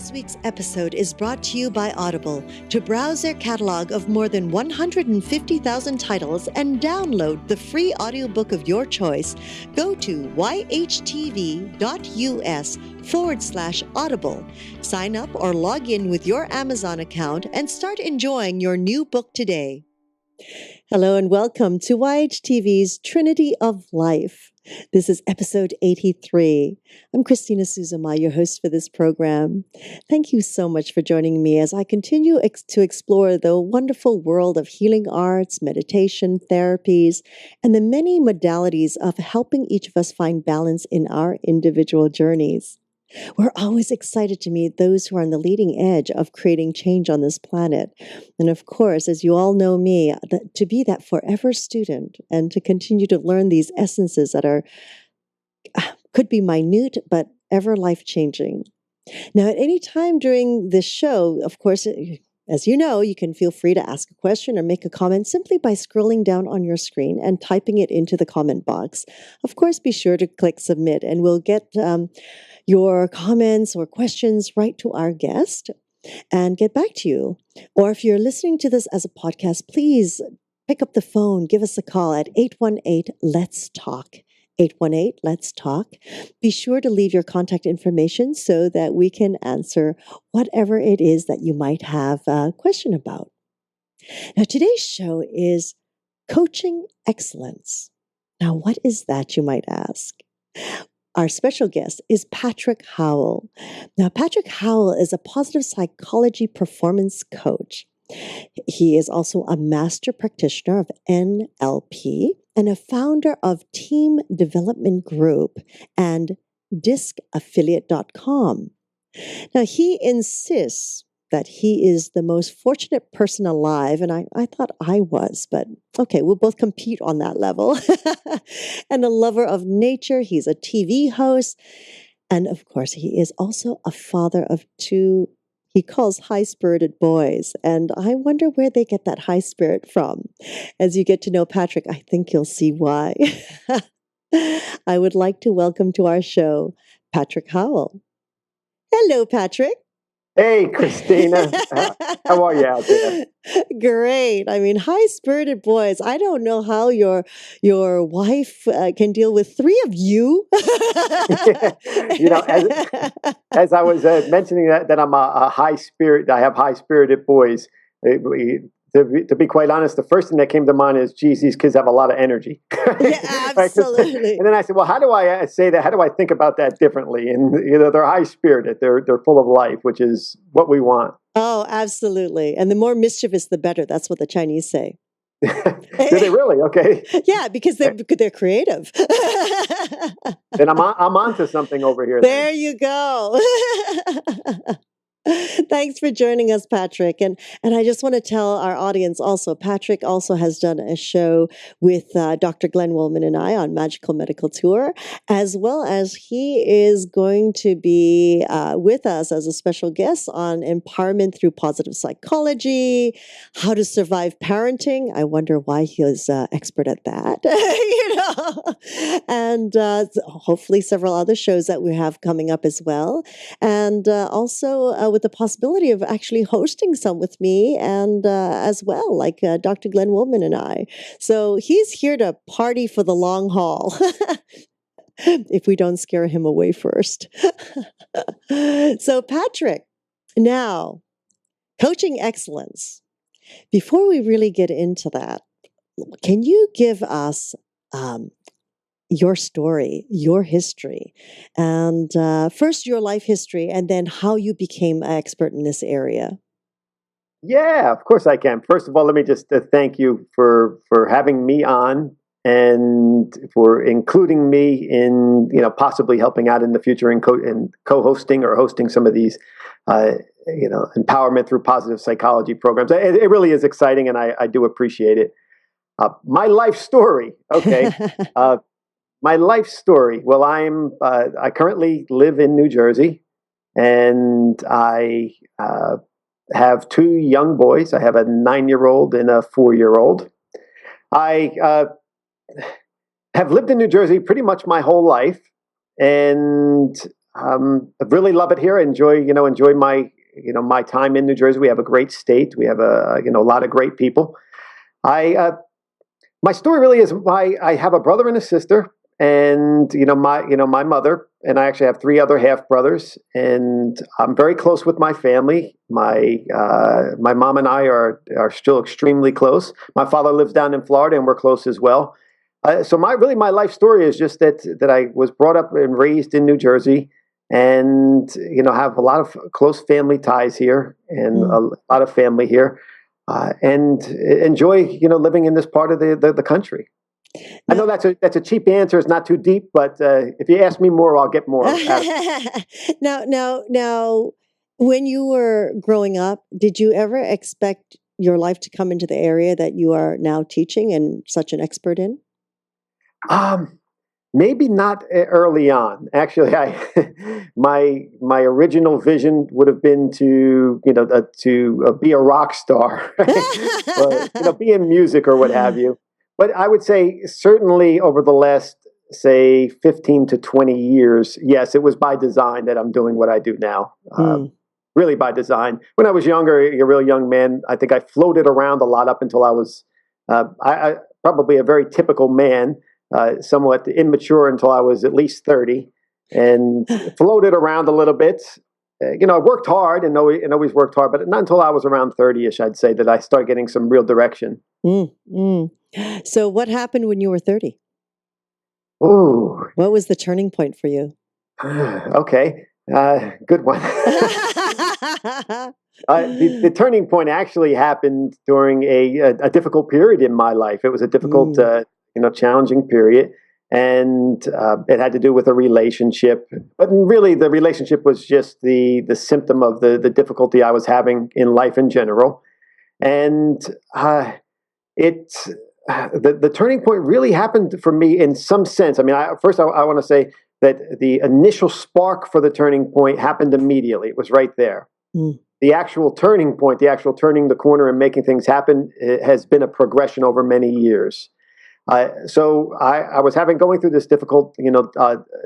This week's episode is brought to you by Audible. To browse their catalog of more than 150,000 titles and download the free audiobook of your choice, go to yhtv.us/audible. Sign up or log in with your Amazon account and start enjoying your new book today. Hello and welcome to YHTV's Trinity of Life. This is episode 83. I'm Christina Suzuma, your host for this program. Thank you so much for joining me as I continue to explore the wonderful world of healing arts, meditation, therapies, and the many modalities of helping each of us find balance in our individual journeys. We're always excited to meet those who are on the leading edge of creating change on this planet. And of course, as you all know me, to be that forever student and to continue to learn these essences that are could be minute, but ever life-changing. Now, at any time during this show, of course, as you know, you can feel free to ask a question or make a comment simply by scrolling down on your screen and typing it into the comment box. Of course, be sure to click submit and we'll get your comments or questions right to our guest and get back to you. Or if you're listening to this as a podcast, please pick up the phone, give us a call at 818-LETS-TALK. 818-LETS-TALK. Be sure to leave your contact information so that we can answer whatever it is that you might have a question about. Now, today's show is Coaching Excellence. Now, what is that, you might ask? Our special guest is Patrick Howell. Now, Patrick Howell is a positive psychology performance coach. He is also a master practitioner of NLP and a founder of Team Development Group and DiscAffiliate.com. Now, he insists that he is the most fortunate person alive, and I thought I was, but okay, we'll both compete on that level. And a lover of nature, he's a TV host, and of course, he is also a father of two, he calls high-spirited boys, and I wonder where they get that high spirit from. As you get to know Patrick, I think you'll see why. I would like to welcome to our show, Patrick Howell. Hello, Patrick. Hey, Christina. How are you out there? Great. I mean, high-spirited boys. I don't know how your wife can deal with three of you. You know, as I was mentioning that I'm a high spirit, I have high-spirited boys. To be quite honest, the first thing that came to mind is, geez, these kids have a lot of energy. Yeah, absolutely. And then I said, well, how do I say that? How do I think about that differently? And they're high-spirited. They're full of life, which is what we want. Oh, absolutely. And the more mischievous, the better. That's what the Chinese say. Do they really? Okay. Yeah, because they're creative. Then I'm onto something over here. There you go. Thanks for joining us, Patrick. And I just want to tell our audience also, Patrick also has done a show with Dr. Glenn Woolman and I on Magical Medical Tour, as well as he is going to be with us as a special guest on empowerment through positive psychology, how to survive parenting. I wonder why he is expert at that, and hopefully several other shows that we have coming up as well. And also with the possibility of actually hosting some with me and as well, like Dr. Glenn Woolman and I. So he's here to party for the long haul if we don't scare him away first. So Patrick, now, coaching excellence. Before we really get into that, can you give us your story, your history, and first your life history, and then how you became an expert in this area? Yeah, of course I can. First of all, let me just thank you for having me on and for including me in possibly helping out in the future in co-hosting or hosting some of these empowerment through positive psychology programs. It really is exciting, and I do appreciate it. My life story, okay. My life story. Well, I currently live in New Jersey, and I have two young boys. I have a 9-year-old and a 4-year-old. I have lived in New Jersey pretty much my whole life, and I really love it here. Enjoy my time in New Jersey. We have a great state. We have a lot of great people. I My story really is I have a brother and a sister, and my mother, and I actually have three other half brothers, and I'm very close with my family. My mom and I are still extremely close. My father lives down in Florida, and we're close as well. So my life story is just that I was brought up and raised in New Jersey, and have a lot of close family ties here, and a lot of family here, and enjoy living in this part of the country. I know that's a cheap answer. It's not too deep, but if you ask me more, I'll get more out of it. Now, when you were growing up, did you ever expect your life to come into the area that you are now teaching and such an expert in? Um, Maybe not early on. Actually, I my original vision would have been to be a rock star, right? Or be in music or what have you. But I would say certainly over the last, say, 15 to 20 years, yes, it was by design that I'm doing what I do now. Really by design. When I was younger, a real young man, I think I floated around a lot up until I was I probably a very typical man, somewhat immature until I was at least 30, and floated around a little bit. I worked hard and always worked hard, but not until I was around 30-ish, I'd say, that I started getting some real direction. Mm, mm. So what happened when you were 30? Ooh. What was the turning point for you? Okay. Good one. The turning point actually happened during a difficult period in my life. It was a difficult, challenging period, and it had to do with a relationship. But really, the relationship was just the symptom of the difficulty I was having in life in general. And the turning point really happened for me in some sense. I mean, first I want to say that the initial spark for the turning point happened immediately. It was right there. The actual turning point, the actual turning the corner and making things happen, has been a progression over many years. So I was going through this difficult,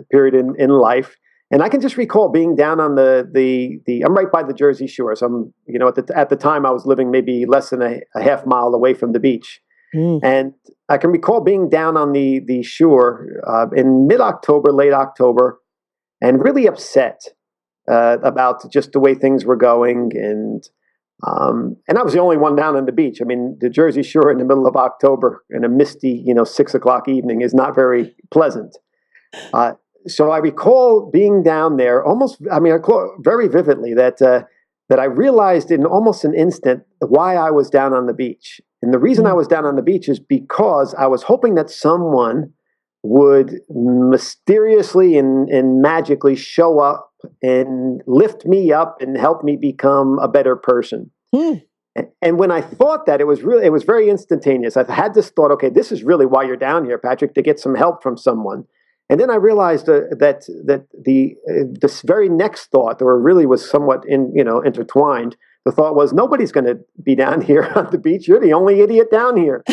period in life, and I can just recall being down on the I'm right by the Jersey Shore, so I'm, at the time I was living maybe less than a half mile away from the beach, and I can recall being down on the shore in mid-October, late October, and really upset about just the way things were going, and I was the only one down on the beach. I mean, the Jersey Shore in the middle of October in a misty, 6 o'clock evening is not very pleasant. So I recall being down there I recall very vividly that I realized in almost an instant why I was down on the beach. And the reason I was down on the beach is because I was hoping that someone would mysteriously and magically show up and lift me up and help me become a better person. And when I thought that, it was very instantaneous. I had this thought, okay, this is really why you're down here, Patrick, to get some help from someone. And then I realized that this very next thought, or really was somewhat intertwined. The thought was, nobody's going to be down here on the beach. You're the only idiot down here.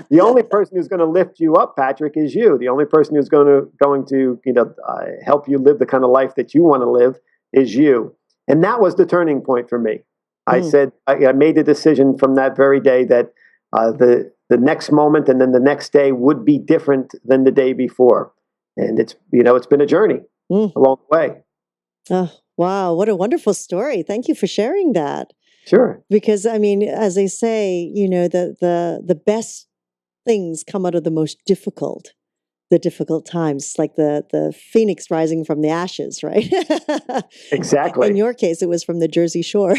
The only person who's going to lift you up, Patrick, is you. The only person who's going to help you live the kind of life that you want to live is you. And that was the turning point for me. I said, I made the decision from that very day that the next moment and then the next day would be different than the day before. And it's been a journey along the way. Oh, wow. What a wonderful story. Thank you for sharing that. Sure. Because, I mean, as they say, the best things come out of the most difficult times, like the phoenix rising from the ashes, right? Exactly. In your case, it was from the Jersey Shore.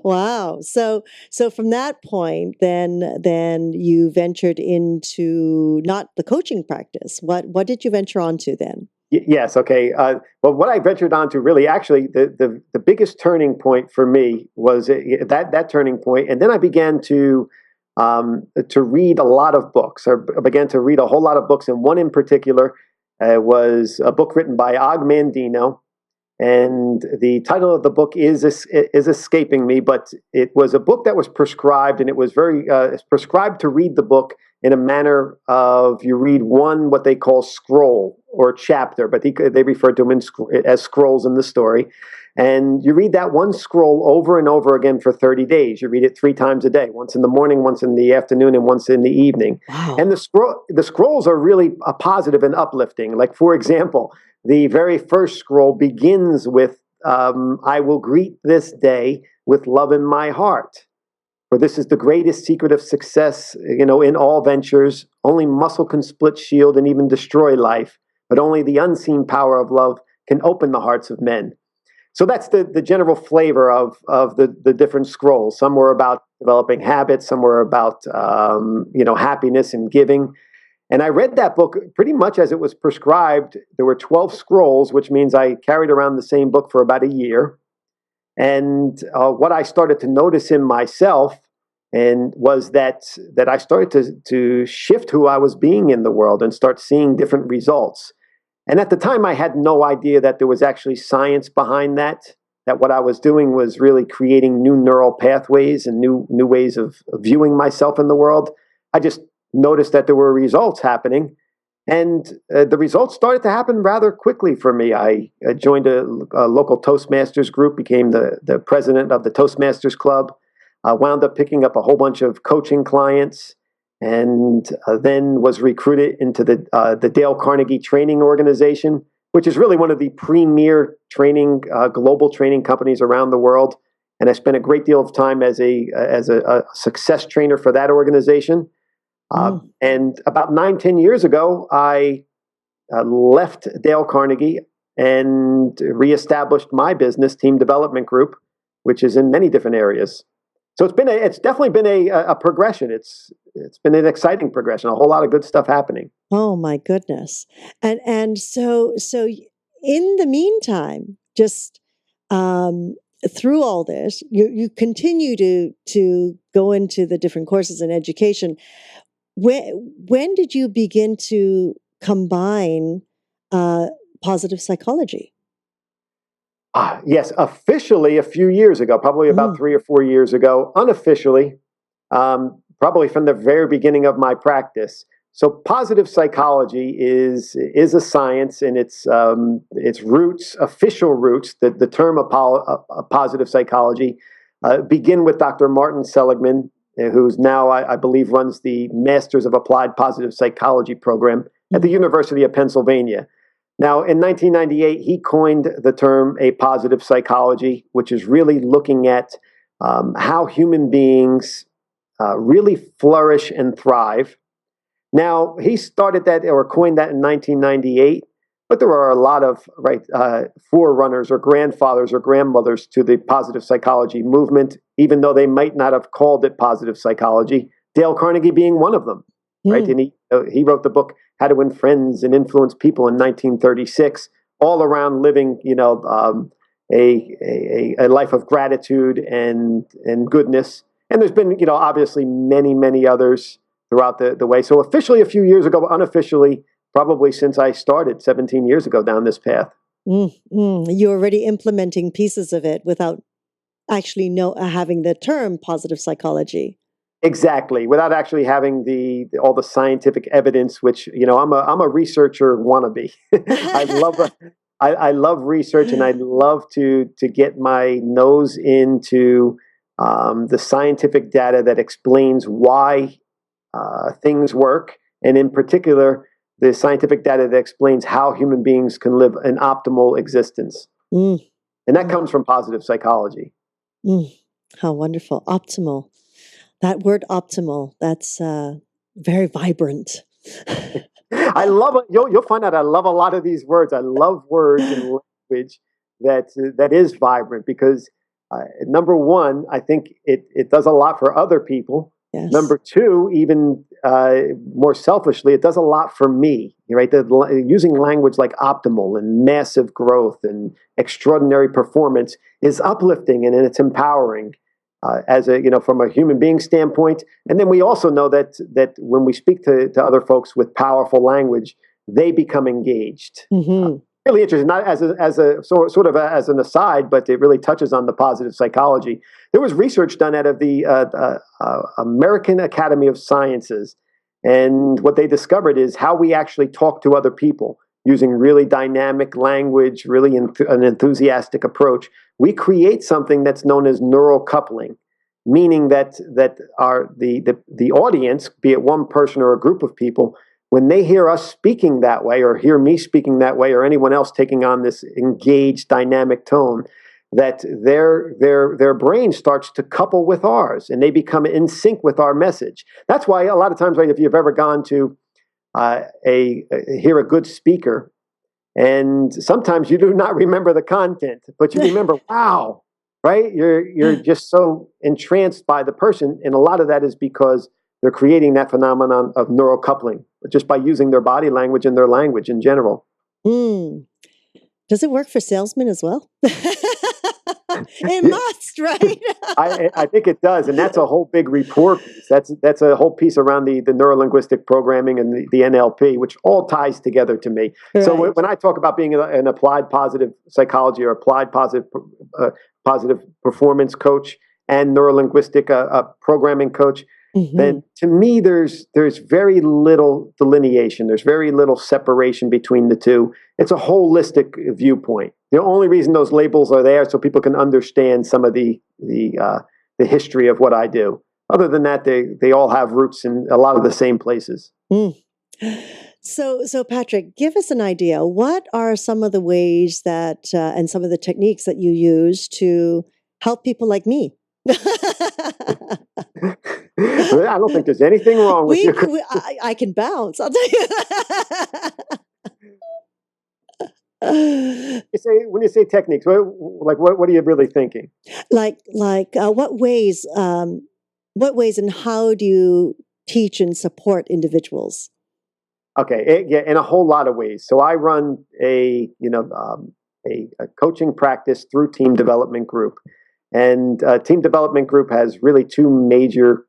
Wow. So from that point, then you ventured into not the coaching practice. What did you venture onto then? Yes. Okay. Well, what I ventured onto really, actually, the biggest turning point for me was that turning point, and then I began to read a lot of books. I began to read a whole lot of books, and one in particular was a book written by Og Mandino, and the title of the book is escaping me, but it was a book that was prescribed, and it was very prescribed to read the book in a manner of you read what they call scroll or chapter, but they refer to them as scrolls in the story. And you read that one scroll over and over again for 30 days. You read it 3 times a day, once in the morning, once in the afternoon, and once in the evening. Wow. And the scrolls are really positive and uplifting. Like, for example, the very first scroll begins with, I will greet this day with love in my heart. For this is the greatest secret of success, in all ventures. Only muscle can split shield and even destroy life, but only the unseen power of love can open the hearts of men. So that's the general flavor of the different scrolls. Some were about developing habits, some were about happiness and giving. And I read that book pretty much as it was prescribed. There were 12 scrolls, which means I carried around the same book for about a year. And what I started to notice in myself was that I started to shift who I was being in the world and start seeing different results. And at the time, I had no idea that there was actually science behind that what I was doing was really creating new neural pathways and new ways of viewing myself in the world. I just noticed that there were results happening. And the results started to happen rather quickly for me. I joined a local Toastmasters group, became the president of the Toastmasters Club, wound up picking up a whole bunch of coaching clients, and then was recruited into the Dale Carnegie Training Organization, which is really one of the premier global training companies around the world. And I spent a great deal of time as a success trainer for that organization. And about 10 years ago, I left Dale Carnegie and reestablished my business, Team Development Group, which is in many different areas. So it's definitely been a progression. It's been an exciting progression. A whole lot of good stuff happening. Oh my goodness! And so in the meantime, just through all this, you continue to go into the different courses and education. When did you begin to combine positive psychology? Yes, officially a few years ago, probably about 3 or 4 years ago. Unofficially, probably from the very beginning of my practice. So positive psychology is a science, and its roots, official roots, the term positive psychology, begin with Dr. Martin Seligman, who's now, I believe, runs the Masters of Applied Positive Psychology program at the University of Pennsylvania. Now, in 1998, he coined the term a positive psychology, which is really looking at how human beings really flourish and thrive. Now, he started that or coined that in 1998, but there are a lot of forerunners or grandfathers or grandmothers to the positive psychology movement, even though they might not have called it positive psychology, Dale Carnegie being one of them. Right, and he wrote the book How to Win Friends and Influence People in 1936, all around living, a life of gratitude and goodness. And there's been, obviously many others throughout the way. So officially a few years ago, but unofficially, probably since I started 17 years ago down this path. You're already implementing pieces of it without actually having the term positive psychology. Exactly, without actually having all the scientific evidence, which I'm a researcher wannabe. I love research, and I love to get my nose into the scientific data that explains why things work, and in particular, the scientific data that explains how human beings can live an optimal existence, and that comes from positive psychology. How wonderful, optimal. That word optimal, that's very vibrant. I love it. You'll find out I love a lot of these words. I love words and language that is vibrant because, number one, I think it does a lot for other people. Yes. Number two, even more selfishly, it does a lot for me. Right? Using language like optimal and massive growth and extraordinary performance is uplifting and it's empowering. From a human being standpoint, and then we also know that when we speak to other folks with powerful language, they become engaged. Really interesting. Not as a sort of as an aside, but it really touches on the positive psychology. There was research done out of the American Academy of Sciences, and what they discovered is how we actually talk to other people using really dynamic language, really an enthusiastic approach, we create something that's known as neural coupling, meaning that the audience, be it one person or a group of people, when they hear us speaking that way, or hear me speaking that way, or anyone else taking on this engaged, dynamic tone, that their brain starts to couple with ours, and they become in sync with our message. That's why a lot of times, right, if you've ever gone to hear a good speaker, and sometimes you do not remember the content, but you remember, wow, right? You're just so entranced by the person, and a lot of that is because they're creating that phenomenon of neural coupling just by using their body language and their language in general. Mm. Does it work for salesmen as well? It Yeah. must, right? I think it does, and that's a whole big rapport piece. That's a whole piece around the neuro-linguistic programming and the NLP, which all ties together to me. Right. So when I talk about being an applied positive psychology or applied positive performance coach and neuro-linguistic programming coach, then to me there's very little delineation. There's very little separation between the two. It's a holistic viewpoint. The only reason those labels are there is so people can understand some of the history of what I do. Other than that, they all have roots in a lot of the same places. Mm. So Patrick, give us an idea. What are some of the ways that and some of the techniques that you use to help people like me? I don't think there's anything wrong with you. I can bounce. I'll tell you. When you say techniques, what are you really thinking? Like what ways and how do you teach and support individuals? Okay, yeah, in a whole lot of ways. So I run a coaching practice through Team Development Group. And Team Development Group has really two major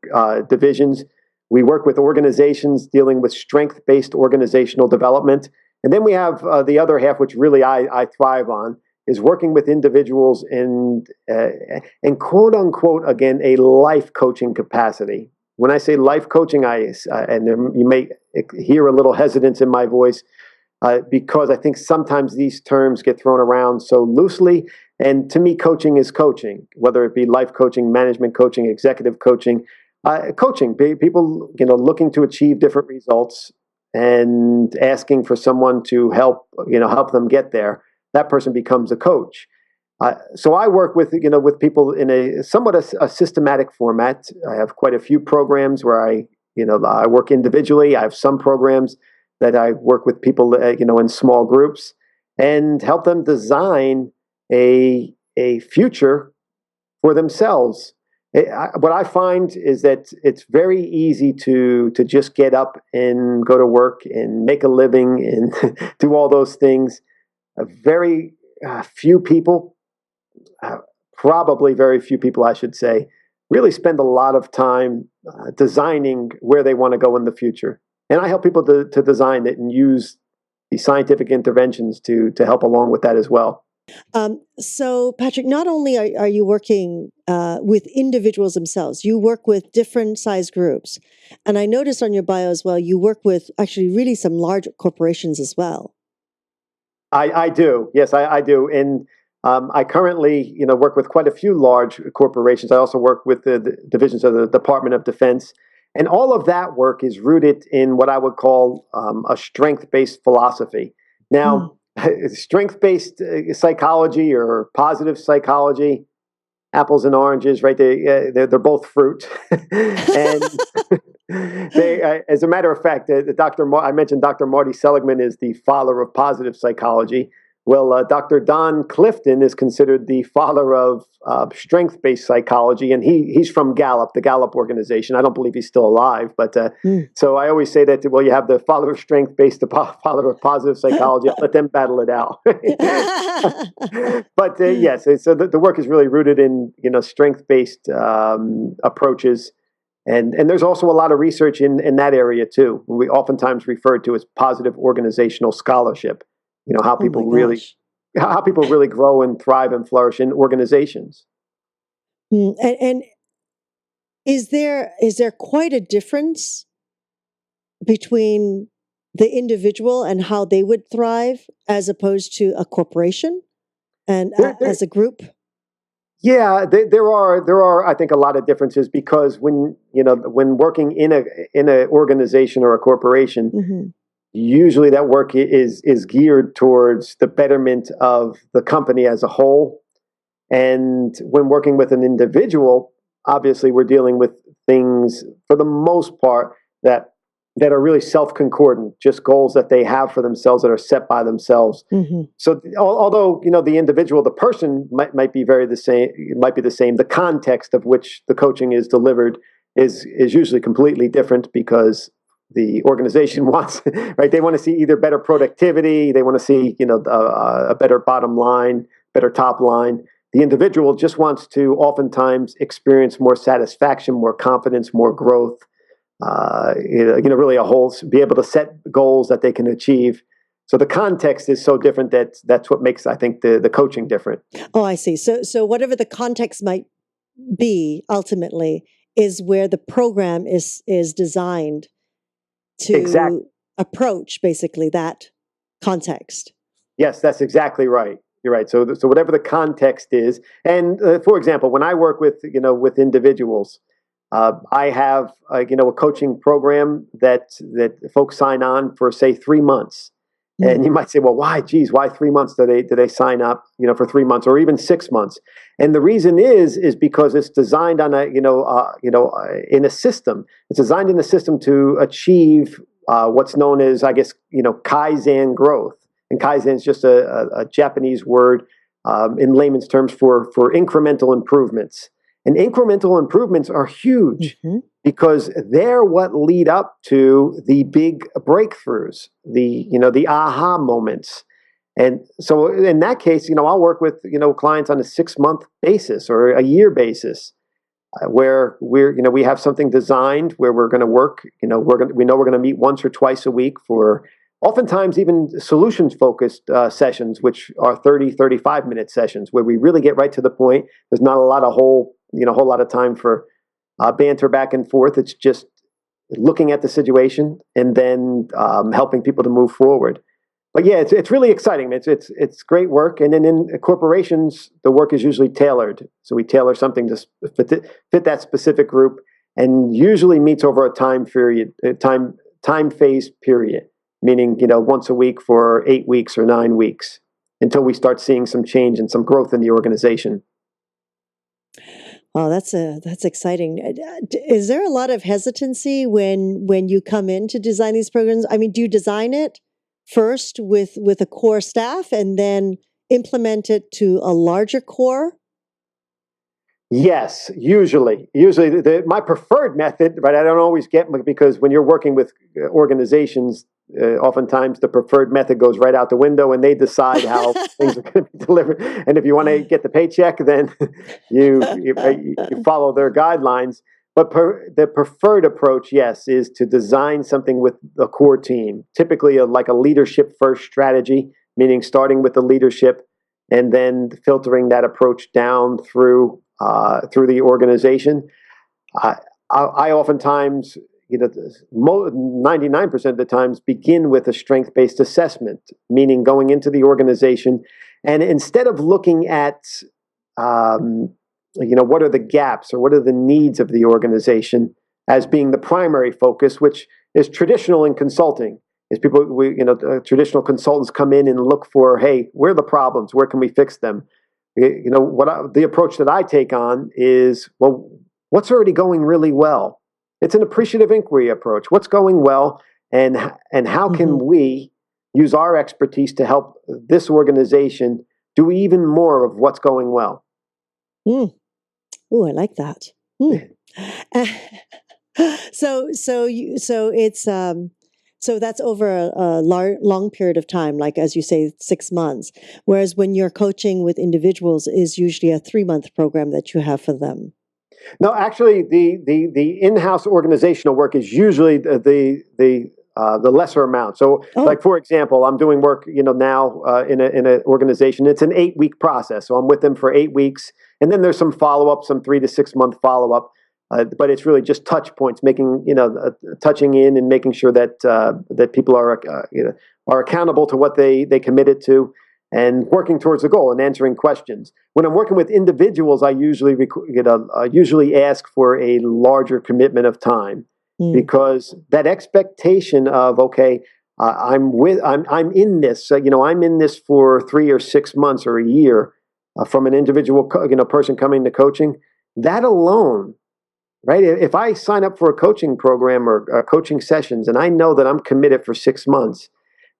divisions. We work with organizations dealing with strength-based organizational development. And then we have the other half, which really I thrive on, is working with individuals in quote unquote, again, a life coaching capacity. When I say life coaching, you may hear a little hesitance in my voice because I think sometimes these terms get thrown around so loosely. And to me, coaching is coaching, whether it be life coaching, management coaching, executive coaching, people looking to achieve different results and asking for someone to help them get there. That person becomes a coach. So I work with people in a somewhat a systematic format. I have quite a few programs where I work individually. I have some programs that I work with people in small groups and help them design a future for themselves. What I find is that it's very easy to just get up and go to work and make a living and do all those things. Very few people, probably very few people, I should say, really spend a lot of time designing where they want to go in the future. And I help people to design it and use the scientific interventions to help along with that as well. So, Patrick, not only are you working with individuals themselves, you work with different size groups. And I noticed on your bio as well, you work with actually really some large corporations as well. I do. Yes, I do. And I currently, work with quite a few large corporations. I also work with the divisions of the Department of Defense. And all of that work is rooted in what I would call a strength-based philosophy. Now, strength-based psychology or positive psychology, apples and oranges, right? They're both fruit. And as a matter of fact, I mentioned Dr. Marty Seligman is the father of positive psychology. Well, Dr. Don Clifton is considered the father of strength-based psychology, and he's from Gallup, the Gallup organization. I don't believe he's still alive, but so I always say that, you have the father of strength-based, the father of positive psychology. I'll let them battle it out. But yes, so the work is really rooted in strength-based approaches. And there's also a lot of research in that area too. We oftentimes refer to as positive organizational scholarship. How people really grow and thrive and flourish in organizations. And is there quite a difference between the individual and how they would thrive as opposed to a corporation and There, as a group? yeah, there are I think a lot of differences because when working in a organization or a corporation, Mm-hmm. usually that work is geared towards the betterment of the company as a whole. And when working with an individual, obviously we're dealing with things for the most part that are really self-concordant, just goals that they have for themselves that are set by themselves. Mm-hmm. So although the individual, the person might be very the same, might be the same, the context of which the coaching is delivered is usually completely different because the organization wants, right? They want to see either better productivity, they want to see a better bottom line, better top line. The individual just wants to oftentimes experience more satisfaction, more confidence, more growth. Really be able to set goals that they can achieve. So the context is so different that's what makes, I think, the coaching different. Oh, I see. So whatever the context might be, ultimately, is where the program is designed Exactly. to approach basically that context. Yes, that's exactly right. You're right. So whatever the context is, and for example, when I work with individuals, I have a coaching program that folks sign on for, say, 3 months. And Mm. you might say, well, why? Geez, why 3 months do they sign up? For 3 months or even 6 months? And the reason is because it's designed on in a system. It's designed in a system to achieve what's known as, I guess, Kaizen growth. And Kaizen is just a Japanese word in layman's terms for incremental improvements. And incremental improvements are huge Mm-hmm. because they're what lead up to the big breakthroughs, the aha moments. And so in that case, I'll work with clients on a 6-month basis or a year basis, where we have something designed where we're going to work. We know we're going to meet once or twice a week for oftentimes even solutions focused sessions, which are 35-minute sessions where we really get right to the point. There's not a lot of whole lot of time for banter back and forth. It's just looking at the situation and then helping people to move forward. But yeah, it's really exciting. It's great work. And then in corporations, the work is usually tailored. So we tailor something to fit that specific group, and usually meets over a time phase period, meaning once a week for 8 weeks or 9 weeks until we start seeing some change and some growth in the organization. Oh, that's exciting. Is there a lot of hesitancy when you come in to design these programs? I mean, do you design it first with a core staff and then implement it to a larger core? Yes, usually my preferred method, right? I don't always get, because when you're working with organizations, oftentimes the preferred method goes right out the window, and they decide how things are going to be delivered. And if you want to get the paycheck, then you follow their guidelines. But the preferred approach, yes, is to design something with a core team, typically like a leadership first strategy, meaning starting with the leadership and then filtering that approach down through the organization. I oftentimes, 99% of the times, begin with a strength-based assessment, meaning going into the organization, and instead of looking at, what are the gaps or what are the needs of the organization as being the primary focus, which is traditional in consulting. Is traditional consultants come in and look for, hey, where are the problems? Where can we fix them? The approach that I take on is, well, what's already going really well? It's an appreciative inquiry approach. What's going well, and how can we use our expertise to help this organization do even more of what's going well? Mm. Oh, I like that. Mm. So that's over a long period of time, like as you say, 6 months. Whereas when you're coaching with individuals, is usually a 3-month program that you have for them. No, actually, the in-house organizational work is usually the lesser amount. So, like for example, I'm doing work now in an organization. It's an 8-week process. So I'm with them for 8 weeks, and then there's some follow up, some 3 to 6 month follow up. but it's really just touch points, making touching in and making sure that that people are are accountable to what they committed to, and working towards the goal and answering questions. When I'm working with individuals, I usually usually ask for a larger commitment of time, because that expectation of, okay, I'm in this, I'm in this for 3 or 6 months or a year, from an individual person coming to coaching, that alone, right? If I sign up for a coaching program or coaching sessions and I know that I'm committed for 6 months,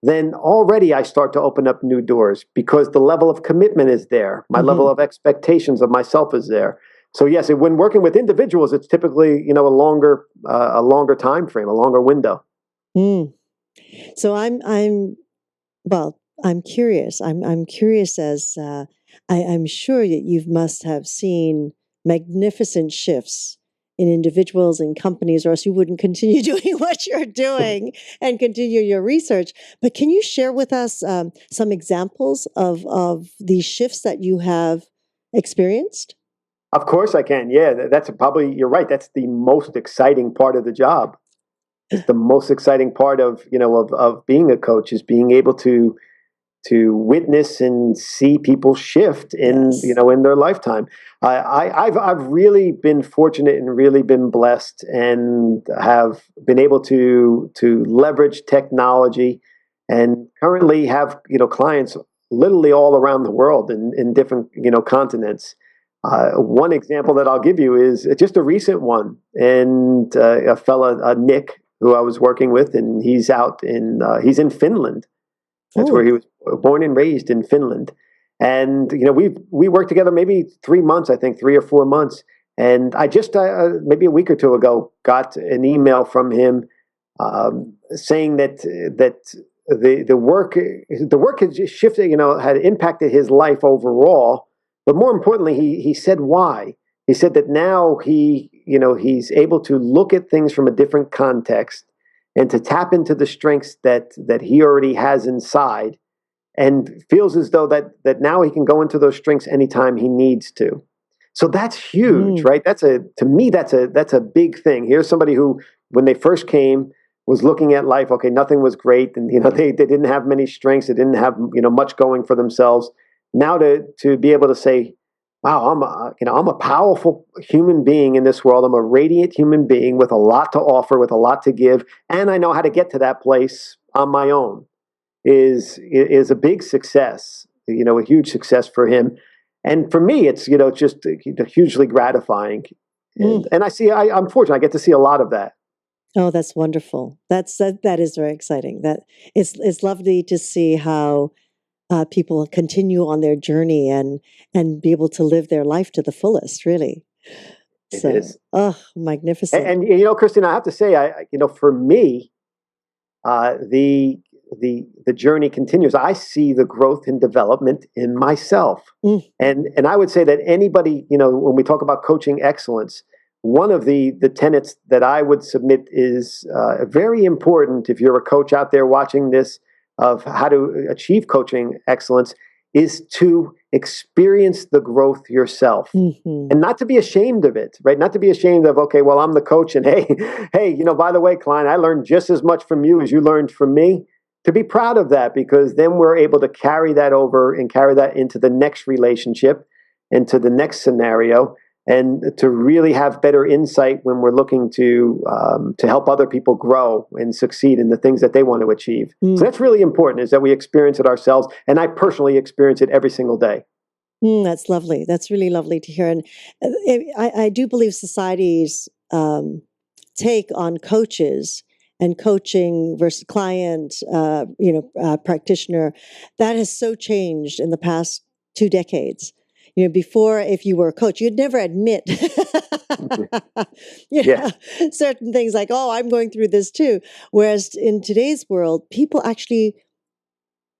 then already I start to open up new doors, because the level of commitment is there. My level of expectations of myself is there. So yes, when working with individuals, it's typically a longer time frame, a longer window. So I'm curious. I'm curious, as I'm sure that you must have seen magnificent shifts in individuals and companies, or else you wouldn't continue doing what you're doing and continue your research. But can you share with us some examples of these shifts that you have experienced? Of course I can. Yeah, that's probably, you're right. That's the most exciting part of the job. It's the most exciting part of being a coach, is being able to witness and see people shift in in their lifetime. I've really been fortunate and really been blessed, and have been able to leverage technology, and currently have clients literally all around the world in different continents. One example that I'll give you is just a recent one, and a fella, Nick, who I was working with, and he's in Finland. That's where he was born and raised, in Finland. And we worked together maybe 3 months, I think 3 or 4 months. And I just maybe a week or two ago got an email from him, saying that the work had just shifted, had impacted his life overall. But more importantly, he said why. He said that now he's able to look at things from a different context, and to tap into the strengths that he already has inside, and feels as though that now he can go into those strengths anytime he needs to. So that's huge, right? To me, that's a big thing. Here's somebody who, when they first came, was looking at life, okay, nothing was great, and they didn't have many strengths, they didn't have much going for themselves. Now to be able to say, wow, I'm a powerful human being in this world. I'm a radiant human being with a lot to offer, with a lot to give, and I know how to get to that place on my own, is a big success. A huge success for him, and for me, it's just hugely gratifying. And I'm fortunate. I get to see a lot of that. Oh, that's wonderful. That is very exciting. That it's lovely to see how people continue on their journey and be able to live their life to the fullest. Really, it is. Oh, magnificent. And Christine, I have to say, for me, the journey continues. I see the growth and development in myself, and I would say that anybody, when we talk about coaching excellence, one of the tenets that I would submit is very important, if you're a coach out there watching this, of how to achieve coaching excellence, is to experience the growth yourself, and not to be ashamed of it, right? Not to be ashamed of, okay, well, I'm the coach, and hey, by the way, Klein, I learned just as much from you as you learned from me. To be proud of that, because then we're able to carry that over and carry that into the next relationship, into the next scenario, and to really have better insight when we're looking to help other people grow and succeed in the things that they want to achieve. So that's really important, is that we experience it ourselves, and I personally experience it every single day. That's lovely. That's really lovely to hear. And I do believe society's take on coaches and coaching versus client, practitioner, that has so changed in the past 2 decades. Before, if you were a coach, you'd never admit certain things, like, oh, I'm going through this too. Whereas in today's world, people actually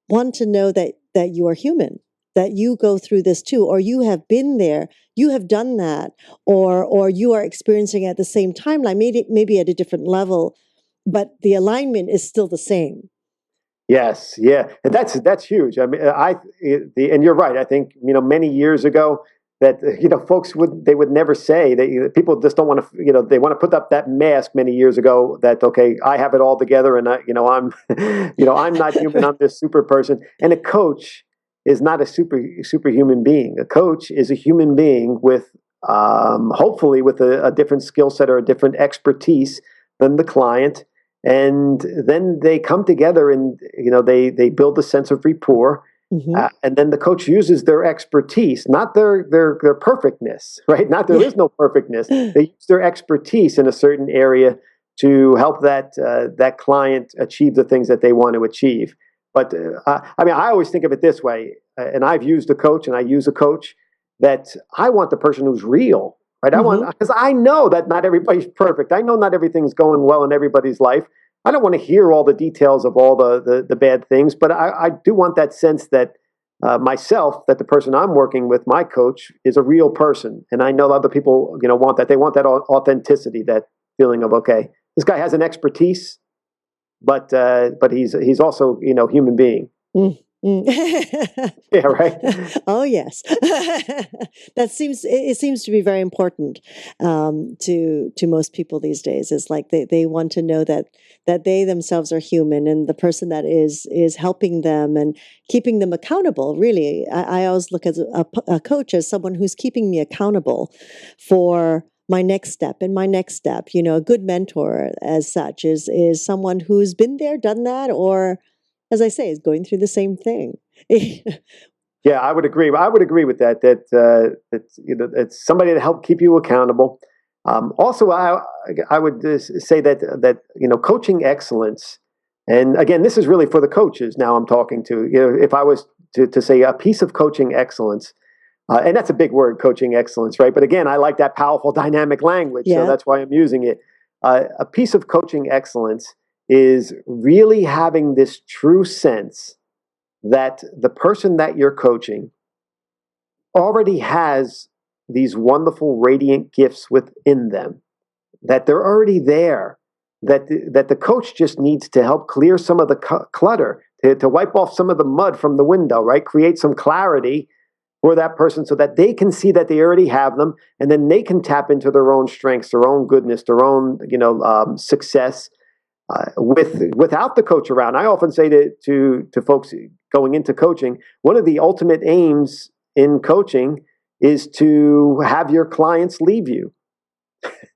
want to know that you are human, that you go through this too, or you have been there, you have done that, or you are experiencing at the same timeline, maybe at a different level, but the alignment is still the same. Yes, yeah, and that's huge. I mean, and you're right. I think many years ago that folks would never say. That people just don't want to, they want to put up that mask many years ago that, okay, I have it all together, and I'm I'm not human, I'm this super person. And a coach is not a superhuman being. A coach is a human being with hopefully with a different skill set or a different expertise than the client, and then they come together and they build a sense of rapport. And then the coach uses their expertise, not their perfectness, right? Not there is no perfectness. They use their expertise in a certain area to help that client achieve the things that they want to achieve. But I mean, I always think of it this way, and I've used a coach, and I use a coach, that I want the person who's real, right? I want, because I know that not everybody's perfect. I know not everything's going well in everybody's life. I don't want to hear all the details of all the bad things, but I do want that sense that myself, that the person I'm working with, my coach, is a real person. And I know other people, want that. They want that authenticity, that feeling of, okay, this guy has an expertise, but he's also, human being. Yeah, right. Oh yes, it seems to be very important to most people these days. It's like they want to know that they themselves are human, and the person that is helping them and keeping them accountable. Really, I always look at a coach as someone who's keeping me accountable for my next step and my next step. A good mentor, as such, is someone who's been there, done that, or, as I say, is going through the same thing. Yeah, I would agree. I would agree with that. It's somebody to help keep you accountable. Also, I would say that coaching excellence, and again, this is really for the coaches. Now I'm talking to, if I was to say a piece of coaching excellence, and that's a big word, coaching excellence, right? But again, I like that powerful, dynamic language, so that's why I'm using it. A piece of coaching excellence is really having this true sense that the person that you're coaching already has these wonderful, radiant gifts within them, that they're already there, that the coach just needs to help clear some of the clutter, to wipe off some of the mud from the window, right? Create some clarity for that person so that they can see that they already have them, and then they can tap into their own strengths, their own goodness, their own success, without the coach around. I often say to folks going into coaching, one of the ultimate aims in coaching is to have your clients leave you.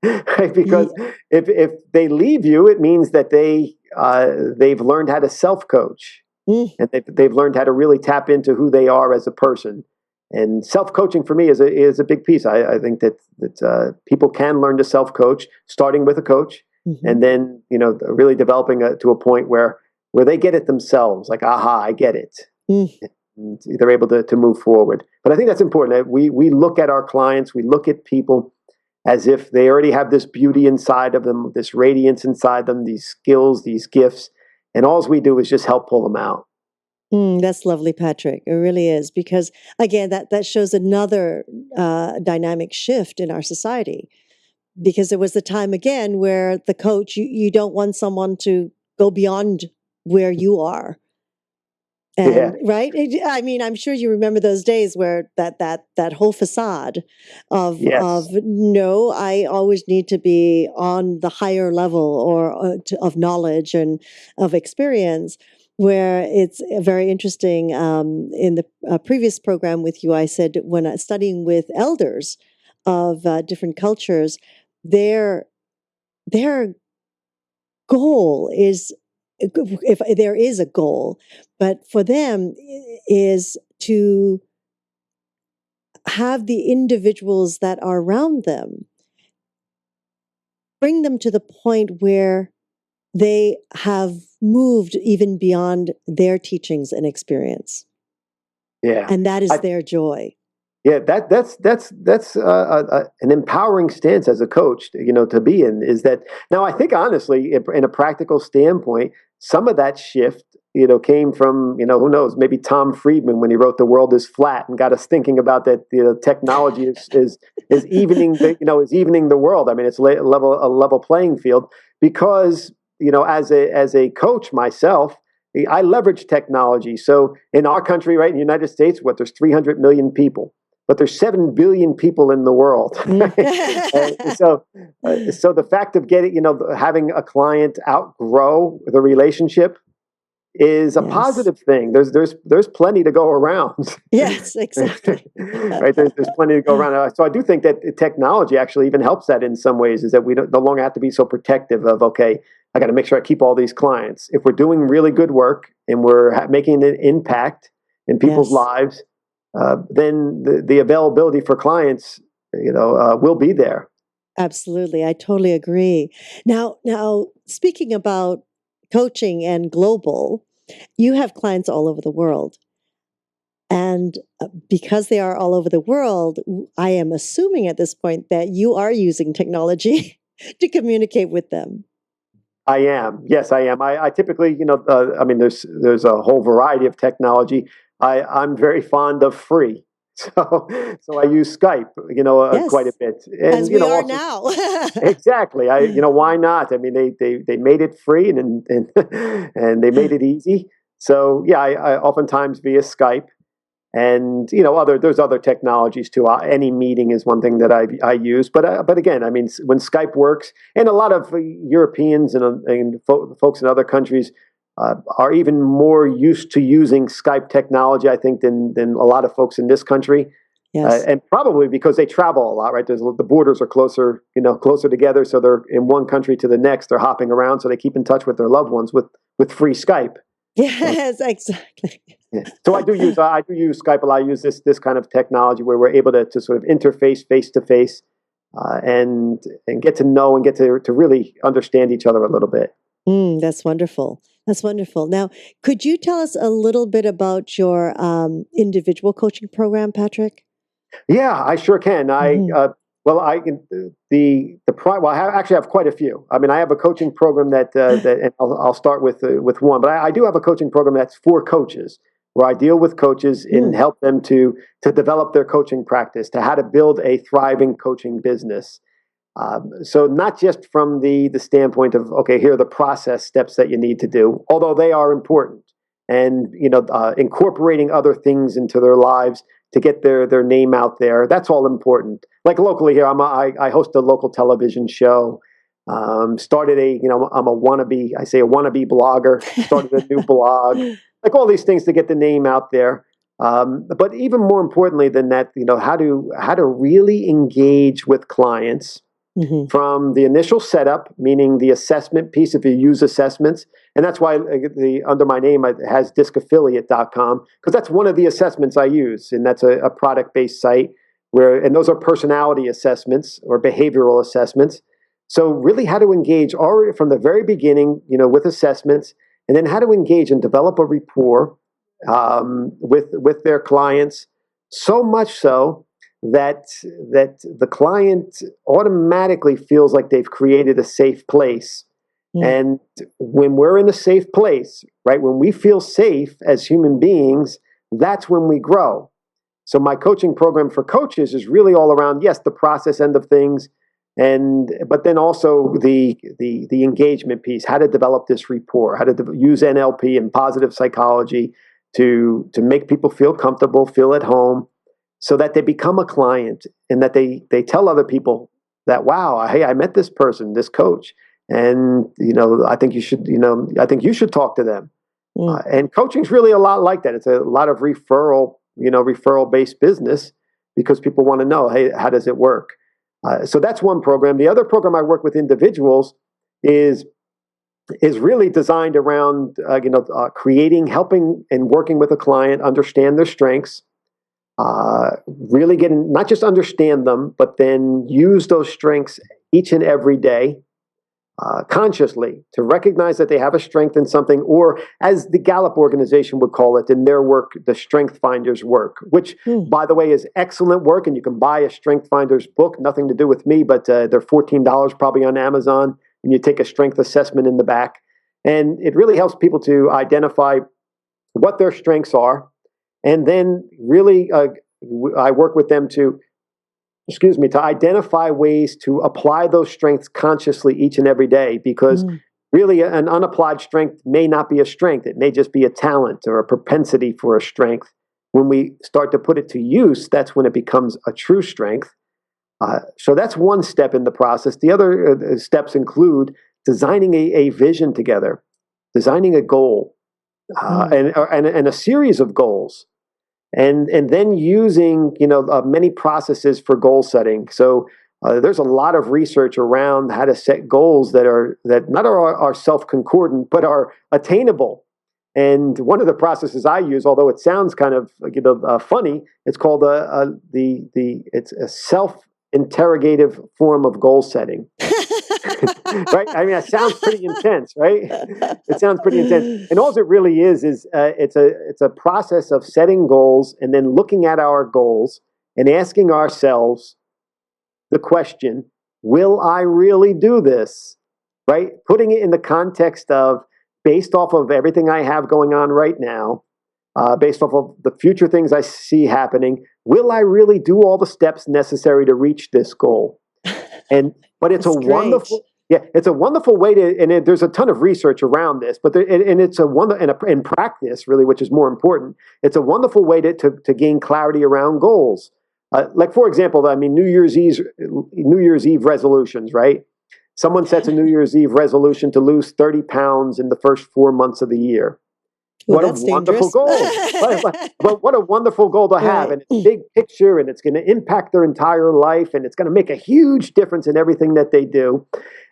Right? Because if they leave you, it means that they've learned how to self-coach, and they've learned how to really tap into who they are as a person. And self-coaching for me is a big piece. I think that people can learn to self-coach, starting with a coach. And then, really developing to a point where they get it themselves, like, aha, I get it. And they're able to move forward. But I think that's important. We look at our clients, we look at people as if they already have this beauty inside of them, this radiance inside them, these skills, these gifts, and all we do is just help pull them out. That's lovely, Patrick. It really is, because again, that shows another dynamic shift in our society. Because there was the time again where the coach, you don't want someone to go beyond where you are. And right? I mean, I'm sure you remember those days where that whole facade of no, I always need to be on the higher level or of knowledge and of experience. Where it's very interesting. In the previous program with you, I said when studying with elders of different cultures, their goal is, if there is a goal, but for them is to have the individuals that are around them, bring them to the point where they have moved even beyond their teachings and experience. Yeah. And that is their joy. Yeah, that's an empowering stance as a coach, to be in. Is that now? I think honestly, in a practical standpoint, some of that shift, came from, who knows, maybe Tom Friedman when he wrote "The World Is Flat" and got us thinking about that. Technology is evening is evening the world. I mean, it's a level playing field, because as a coach myself, I leverage technology. So in our country, right, in the United States, there's 300 million people. but there's 7 billion people in the world. Mm. So the fact of getting, having a client outgrow the relationship is a Yes. positive thing. There's plenty to go around. Yes, exactly. Right? There's plenty to go around. So I do think that technology actually even helps that in some ways, is that we no longer have to be so protective of, okay, I got to make sure I keep all these clients. If we're doing really good work and we're making an impact in people's Yes. lives, then the availability for clients, will be there. Absolutely. I totally agree. Now, speaking about coaching and global, you have clients all over the world. And because they are all over the world, I am assuming at this point that you are using technology to communicate with them. I am. Yes, I am. I typically, I mean, there's a whole variety of technology. I'm very fond of free, so I use Skype, quite a Yes, bit, as and we are also now. exactly. Why not? I mean, they made it free and and they made it easy. So yeah, I oftentimes via Skype. And there's other technologies too. Any meeting is one thing that I use, but again, I mean, when Skype works, and a lot of Europeans and folks in other countries are even more used to using Skype technology, I think, than a lot of folks in this country, Yes. and probably because they travel a lot, right? The borders are closer together, so they're in one country to the next. They're hopping around, so they keep in touch with their loved ones with free Skype. Yes, exactly. Yeah. So I do use Skype a lot. I use this kind of technology where we're able to sort of interface face to face, and get to know and get to really understand each other a little bit. That's wonderful. That's wonderful. Now, could you tell us a little bit about your individual coaching program, Patrick? Yeah, I sure can. Hmm. I can well, actually have quite a few. I mean, I have a coaching program and I'll start with one, but I do have a coaching program that's for coaches, where I deal with coaches and Mm. help them to develop their coaching practice, to how to build a thriving coaching business. So not just from the standpoint of, okay, here are the process steps that you need to do, although they are important, and incorporating other things into their lives to get their name out there. That's all important. Like locally here, I host a local television show. Started I'm a wannabe. I say a wannabe blogger. Started a new blog. Like all these things to get the name out there. But even more importantly than that, how to really engage with clients Hmm. from the initial setup, meaning the assessment piece, if you use assessments. And that's why under my name it has discaffiliate.com, because that's one of the assessments I use. And that's a product-based site and those are personality assessments or behavioral assessments. So really how to engage already from the very beginning, with assessments, and then how to engage and develop a rapport with their clients, so much so that the client automatically feels like they've created a safe place. Mm. And when we're in a safe place, right, when we feel safe as human beings, that's when we grow. So my coaching program for coaches is really all around, yes, the process end of things, but then also the engagement piece, how to develop this rapport, how to use NLP and positive psychology to make people feel comfortable, feel at home, so that they become a client, and that they tell other people that, wow, hey, I met this person, this coach, and I think you should talk to them. Mm. And coaching is really a lot like that. It's a lot of referral based business, because people want to know, hey, how does it work? So that's one program. The other program I work with individuals is really designed around helping and working with a client understand their strengths, really getting, not just understand them, but then use those strengths each and every day, consciously, to recognize that they have a strength in something, or as the Gallup organization would call it in their work, the Strength Finders work, which, Mm. by the way, is excellent work. And you can buy a Strength Finders book, nothing to do with me, but they're $14 probably on Amazon. And you take a strength assessment in the back. And it really helps people to identify what their strengths are. And then really, I work with them to identify ways to apply those strengths consciously each and every day, because Mm. really an unapplied strength may not be a strength. It may just be a talent or a propensity for a strength. when we start to put it to use, that's when it becomes a true strength. So that's one step in the process. The other steps include designing a vision together, designing a goal, and a series of goals, and then using many processes for goal setting. So there's a lot of research around how to set goals that not are self-concordant but are attainable. And one of the processes I use, although it sounds kind of funny, it's called it's a self-interrogative form of goal setting. Right? I mean, it sounds pretty intense, right? It sounds pretty intense, and all it really is it's a process of setting goals and then looking at our goals and asking ourselves the question: will I really do this? Right? Putting it in the context of, based off of everything I have going on right now, based off of the future things I see happening, will I really do all the steps necessary to reach this goal? But it's That's great. it's a wonderful way to, and there's a ton of research around this, but it's in practice, really, which is more important. It's a wonderful way to gain clarity around goals. Like, for example, I mean, New Year's Eve resolutions, right? Someone sets a New Year's Eve resolution to lose 30 pounds in the first 4 months of the year. Well, What a wonderful goal. What a wonderful goal to have. Right. And it's a big picture, and it's going to impact their entire life, and it's going to make a huge difference in everything that they do.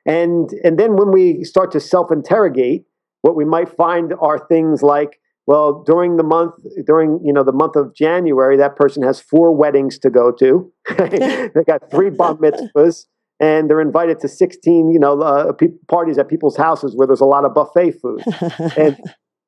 And then when we start to self-interrogate, what we might find are things like, well, during the month of January, that person has 4 weddings to go to. They got 3 bar mitzvahs, and they're invited to 16, parties at people's houses where there's a lot of buffet food. And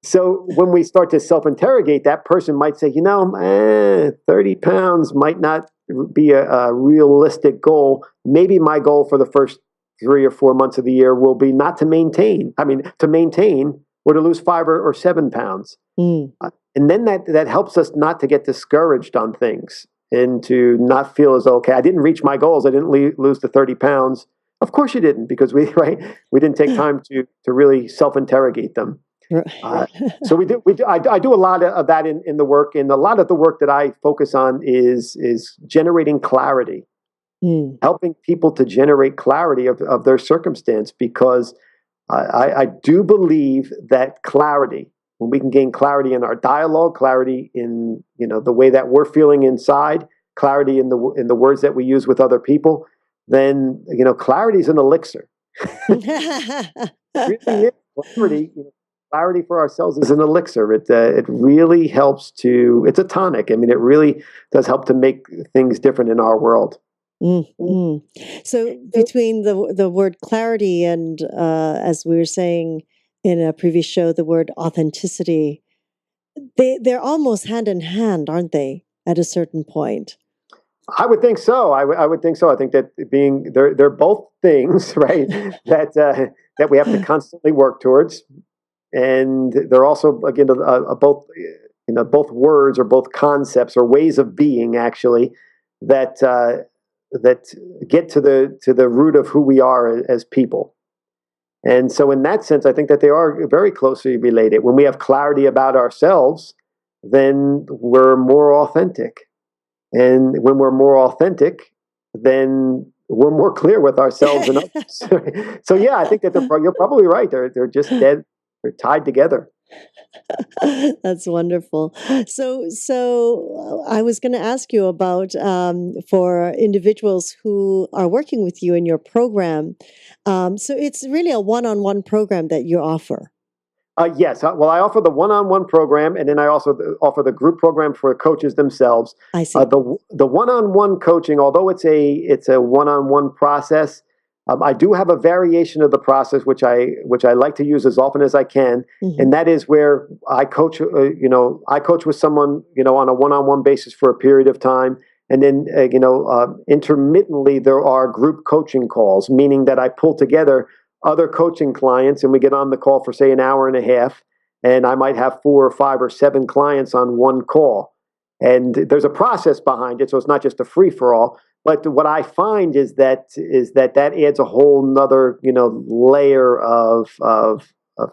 so when we start to self-interrogate, that person might say, 30 pounds might not be a realistic goal. Maybe my goal for the first 3 or 4 months of the year will be not to maintain. To maintain or to lose 5 or 7 pounds. And then that helps us not to get discouraged on things and to not feel as though, okay, I didn't reach my goals. I didn't lose the 30 pounds. Of course you didn't, because we didn't take time to really self-interrogate them. So I do a lot of that in the work, and a lot of the work that I focus on is generating clarity, helping people to generate clarity of their circumstance, because I do believe that clarity, when we can gain clarity in our dialogue, clarity in the way that we're feeling inside, clarity in the words that we use with other people, then clarity is an elixir. It really is. Clarity for ourselves is an elixir. It really helps to. It's a tonic. I mean, it really does help to make things different in our world. Mm-hmm. So between the word clarity and, as we were saying in a previous show, the word authenticity, they're almost hand in hand, aren't they? At a certain point. I would think so. I would think so. I think that they're both things, right? that we have to constantly work towards. And they're also, again, both words or both concepts or ways of being, actually, that get to the root of who we are as people. And so in that sense, I think that they are very closely related. When we have clarity about ourselves, then we're more authentic. And when we're more authentic, then we're more clear with ourselves and others. So yeah, I think that you're probably right. They're just dead. They're tied together. That's wonderful. So I was going to ask you about, for individuals who are working with you in your program. So it's really a one-on-one program that you offer. Yes. Well, I offer the one-on-one program, and then I also offer the group program for coaches themselves. I see. The one-on-one coaching, although it's a one-on-one process, I do have a variation of the process which I like to use as often as I can, and that is where I coach. I coach with someone on a one-on-one basis for a period of time, and then intermittently there are group coaching calls, meaning that I pull together other coaching clients, and we get on the call for, say, an hour and a half, and I might have 4 or 5 or 7 clients on one call. And there's a process behind it, so it's not just a free-for-all. But what I find is that adds a whole nother layer of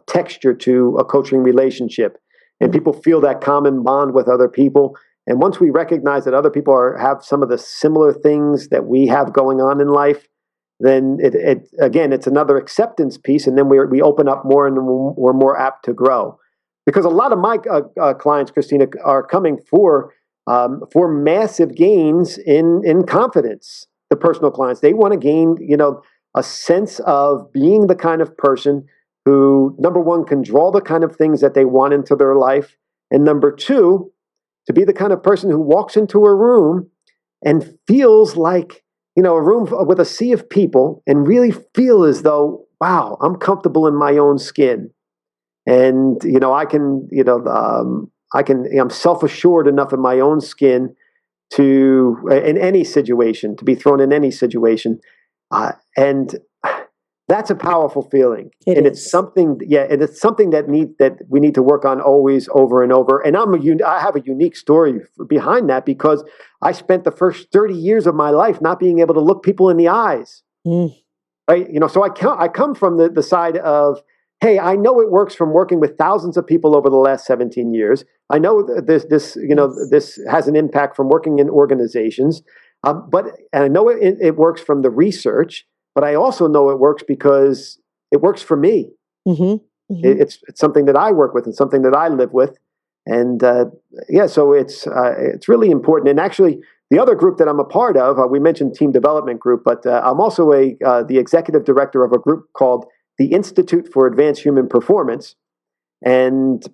texture to a coaching relationship. and people feel that common bond with other people. And once we recognize that other people have some of the similar things that we have going on in life, then again, it's another acceptance piece, and then we open up more, and we're more apt to grow. Because a lot of my clients, Christina, are coming for massive gains in confidence. The personal clients, they want to gain, a sense of being the kind of person who, number one, can draw the kind of things that they want into their life, and number two, to be the kind of person who walks into a room and feels like, a room with a sea of people, and really feel as though, wow, I'm comfortable in my own skin. And, I'm self-assured enough in my own skin in any situation, to be thrown in any situation. And that's a powerful feeling. It's something, and it's something that we need to work on always, over and over. And I have a unique story behind that, because I spent the first 30 years of my life not being able to look people in the eyes. Right? So I come from the side of, hey, I know it works from working with thousands of people over the last 17 years. I know this has an impact from working in organizations, and I know it works from the research. But I also know it works because it works for me. It's something that I work with and something that I live with, and so it's really important. And actually, the other group that I'm a part of, we mentioned team development group, but I'm also the executive director of a group called the Institute for Advanced Human Performance, and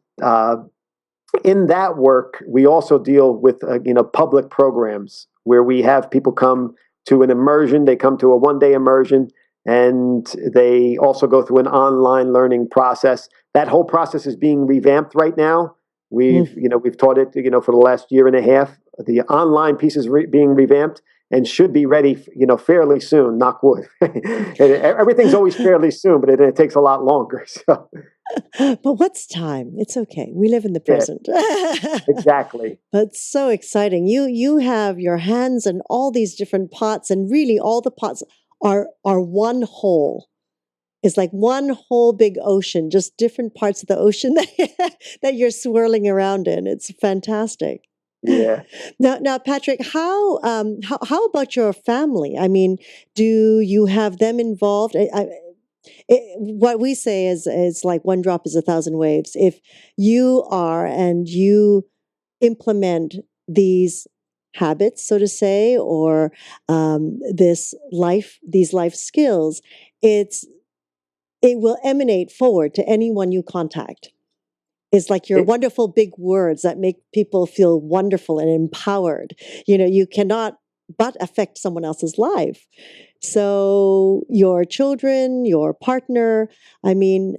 in that work, we also deal with public programs where we have people come to an immersion. They come to a one-day immersion, and they also go through an online learning process. That whole process is being revamped right now. We've taught it, for the last year and a half. The online piece is being revamped and should be ready, fairly soon. Knock wood. Everything's always fairly soon, but it takes a lot longer. So. But what's time? It's okay. We live in the present. Yeah, exactly. That's so exciting. You have your hands in all these different pots, and really all the pots are one whole. It's like one whole big ocean, just different parts of the ocean that you're swirling around in. It's fantastic. Yeah. Now, Patrick, how about your family? I mean, do you have them involved? What we say is like one drop is a thousand waves. If you are and you implement these habits, so to say, or these life skills, it will emanate forward to anyone you contact. It's like your wonderful big words that make people feel wonderful and empowered. You cannot but affect someone else's life. So your children, your partner, I mean,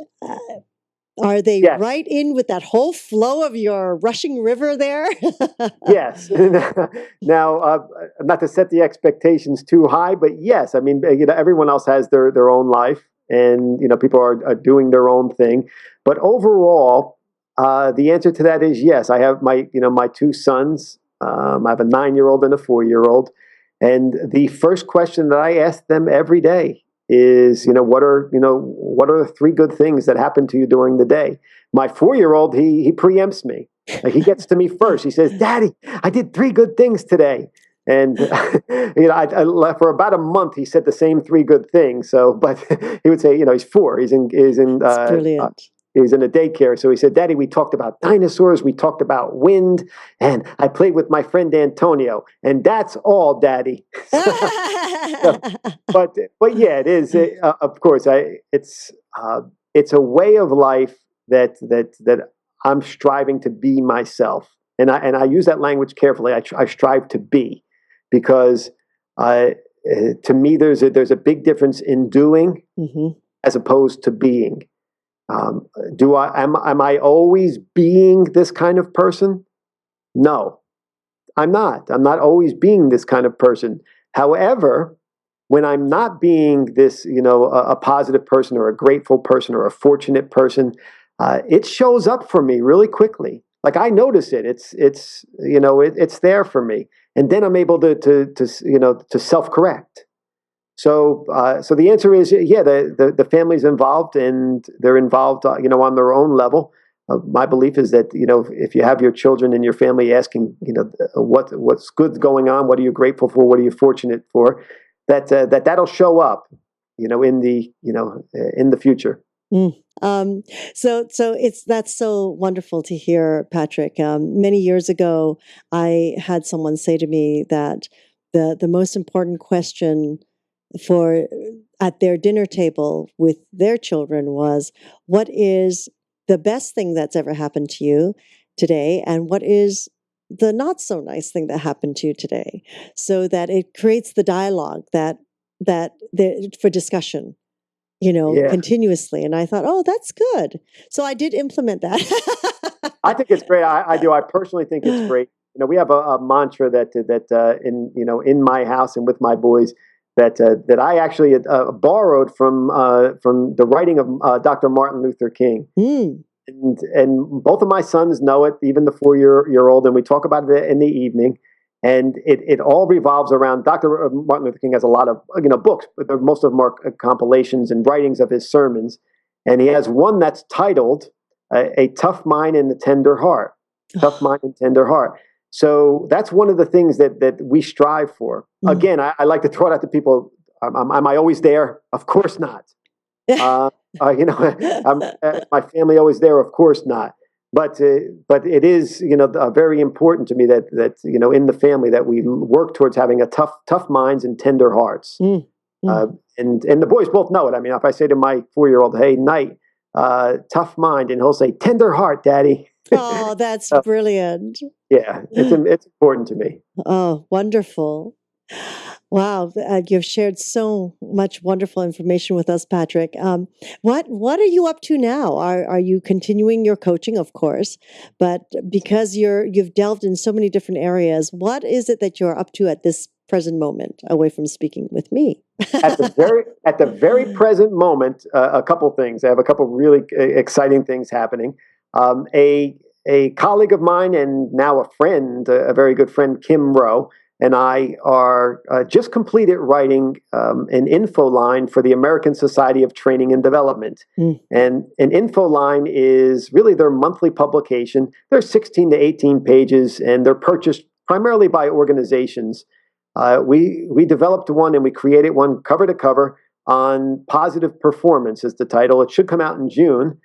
are they right in with that whole flow of your rushing river there? Yes. Now, not to set the expectations too high, but yes, I mean, everyone else has their own life, and people are doing their own thing. But overall, the answer to that is yes. I have my two sons. I have a 9-year-old and a 4-year-old. And the first question that I ask them every day is, what are the 3 good things that happened to you during the day? My 4-year-old, he preempts me. Like, he gets to me first. He says, "Daddy, I did 3 good things today." And I for about a month he said the same 3 good things. So, but he would say, he's 4. He's in brilliant. He's in a daycare. So he said, "Daddy, we talked about dinosaurs, we talked about wind, and I played with my friend Antonio, and that's all, Daddy." But yeah, it is. Of course, it's a way of life that I'm striving to be myself, and I use that language carefully. I strive to be, because to me there's a big difference in doing as opposed to being. Am I always being this kind of person? No, I'm not. I'm not always being this kind of person. However, when I'm not being this, a positive person or a grateful person or a fortunate person, it shows up for me really quickly. Like, I notice it. It's there for me, and then I'm able to self-correct. So the answer is, yeah, the family's involved, and they're involved, on their own level. my belief is that, if you have your children and your family asking, what's good going on, what are you grateful for, what are you fortunate for, that'll show up, in the future. Mm. So that's so wonderful to hear, Patrick. Many years ago, I had someone say to me that the most important question for at their dinner table with their children was, what is the best thing that's ever happened to you today, and what is the not so nice thing that happened to you today, so that it creates the dialogue for discussion, Yeah. continuously. And I thought, oh, that's good. So I did implement that. I think it's great. I do. I personally think it's great. We have a mantra that in my house and with my boys that I actually borrowed from the writing of Dr. Martin Luther King. Mm. And both of my sons know it, even the 4-year old, and we talk about it in the evening. And it all revolves around Dr. Martin Luther King has a lot of books, but most of them are compilations and writings of his sermons. And he has one that's titled "A Tough Mind and a Tender Heart." Tough mind and tender heart. So that's one of the things that we strive for. Mm. Again, I like to throw it out to people. Am I always there? Of course not. My family always there? Of course not. But it is very important to me that in the family that we work towards having a tough minds and tender hearts. Mm. Mm. And the boys both know it. I mean, if I say to my 4-year-old, "Hey, Knight, tough mind," and he'll say, "Tender heart, Daddy." Oh, that's brilliant. Yeah, it's important to me. Oh, wonderful. Wow, you've shared so much wonderful information with us, Patrick. What are you up to now? Are you continuing your coaching, of course, but because you've delved in so many different areas, what is it that you're up to at this present moment, away from speaking with me? At the very present moment, a couple things. I have a couple really exciting things happening. A colleague of mine and now a friend, a very good friend, Kim Rowe, and I are just completed writing an info line for the American Society of Training and Development. Mm. And an info line is really their monthly publication. They're 16 to 18 pages, and they're purchased primarily by organizations. We developed one and we created one cover to cover on positive performance is the title. It should come out in June.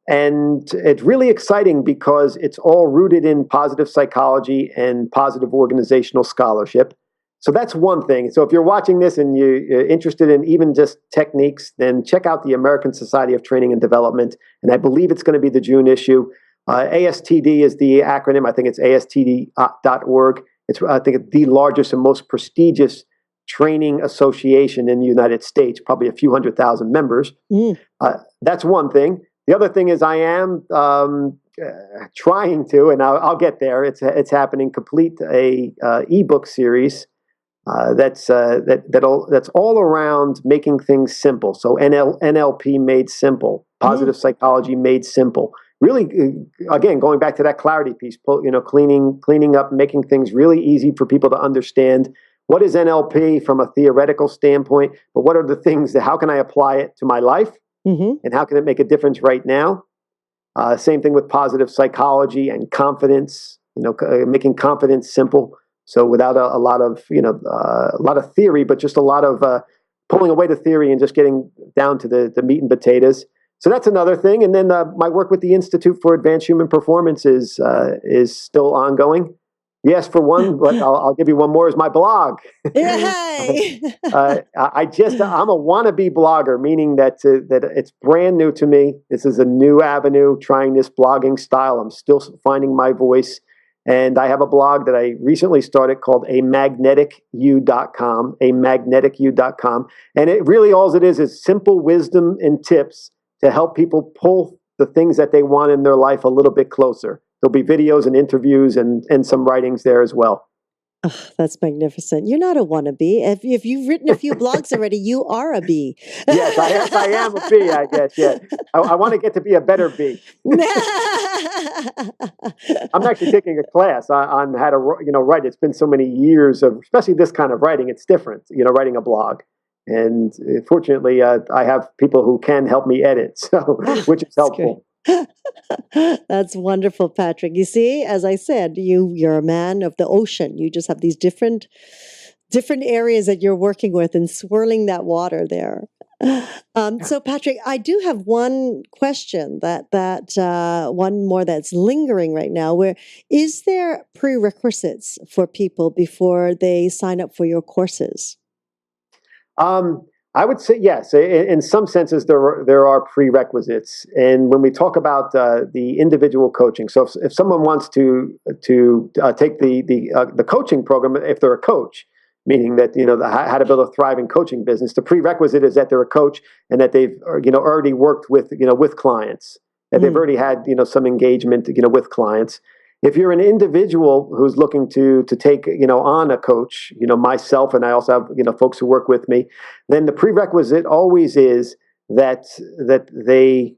And it's really exciting because it's all rooted in positive psychology and positive organizational scholarship. So that's one thing. So if you're watching this and you're interested in even just techniques, then check out the American Society of Training and Development. And I believe it's going to be the June issue. ASTD is the acronym. I think it's ASTD.org. I think it's the largest and most prestigious training association in the United States, probably a few 100,000 members. Mm. That's one thing. The other thing is I am trying to, and I'll get there. It's happening. Complete a ebook series that's all around making things simple. So NLP made simple, positive psychology made simple. Really, again, going back to that clarity piece, cleaning up, making things really easy for people to understand. What is NLP from a theoretical standpoint? But what are the things how can I apply it to my life? Mm-hmm. And how can it make a difference right now? Same thing with positive psychology and confidence. Making confidence simple. So without a lot of theory, but just a lot of pulling away the theory and just getting down to the meat and potatoes. So that's another thing. And then my work with the Institute for Advanced Human Performance is still ongoing. Yes, for one, but I'll give you one more. Is my blog. Yay! I'm a wannabe blogger, meaning that it's brand new to me. This is a new avenue, trying this blogging style. I'm still finding my voice, and I have a blog that I recently started called amagneticU.com. AmagneticU.com, and it really all it is simple wisdom and tips to help people pull the things that they want in their life a little bit closer. There'll be videos and interviews and some writings there as well. Oh, that's magnificent. You're not a wannabe. If you've written a few blogs already, you are a bee. Yes, I am a bee, I guess. Yeah, I want to get to be a better bee. I'm actually taking a class on how to write. It's been so many years of, especially this kind of writing. It's different, writing a blog. And fortunately, I have people who can help me edit, which is helpful. That's wonderful, Patrick. You see, as I said, you're a man of the ocean. You just have these different areas that you're working with and swirling that water there. So, Patrick, I do have one question that one more that's lingering right now. Where is there prerequisites for people before they sign up for your courses? Um, I would say yes. In some senses, there are prerequisites, and when we talk about the individual coaching, so if someone wants to take the coaching program, if they're a coach, meaning that how to build a thriving coaching business, the prerequisite is that they're a coach and that they've already worked with clients, that they've already had some engagement with clients. If you're an individual who's looking to take on a coach, myself, and I also have folks who work with me, then the prerequisite always is that they